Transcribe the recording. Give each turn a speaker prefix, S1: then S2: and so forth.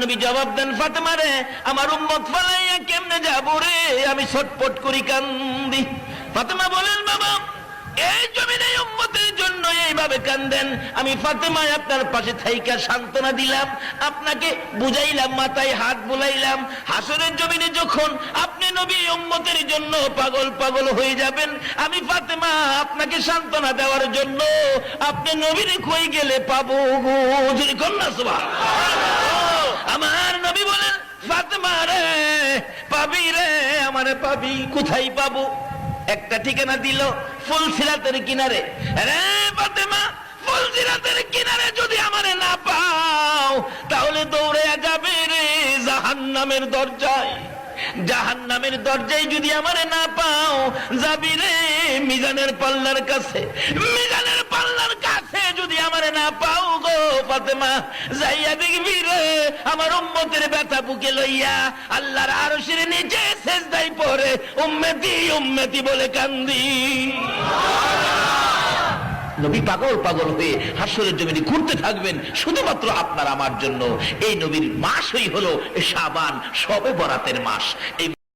S1: নবী জবাব দেন, ফাতেমা রে, আমার উম্মত ফালাইয়া কেমনে যাবো রে, আমি ছটপট করি কান্দি। ফাতেমা বলেন, বাবা এই জমিনে উম্মতের জন্য এইভাবে কান্দেন। আমি ফাতেমা আপনার পাশে থাইকা সান্ত্বনা দিলাম, আপনাকে বুঝাইলাম, মাথায় হাত বুলাইলাম। হাসরের জমিনে যখন আপনি নবী উম্মতের জন্য পাগল পাগল হয়ে যাবেন, আমি ফাতেমা আপনাকে সান্ত্বনা দেওয়ার জন্য আপনি নবীরে কই গেলে পাবো গো, যদি কন্যা সুবহানাল্লাহ। আমার নবী বলেন, ফাতেমা রে, পাবি রে, আমারে পাবি। কোথায় পাবো? একটা ঠিকানা দিল, ফুলসিরাতের কিনারে। রে ফাতেমা, ফুলসিরাতের কিনারে যদি আমারে না পাও, তাহলে দৌড়ে যাবে রে জাহান্নামের দরজায়। জাহান্নামের দরজায় যদি আমারে না পাও, যাবি রে মিজানের পাল্লার কাছে। মিজানের পাল্লার কাছে যদি আমারে না পাও গো ফাতেমা, যাইয়া দেখবি রে আমার উম্মতের ব্যথা বুকে লইয়া আল্লাহর আরশের নিচে সিজদায় পড়ে উম্মতি উম্মতি বলে কান্দি। নবী পাগল পাগল হয়ে হাসরের জমিনে ঘুরতে থাকবেন শুধুমাত্র আপনার আমার জন্য। এই নবীর মাসই হলো শাবান, শবে বরাতের মাস। এই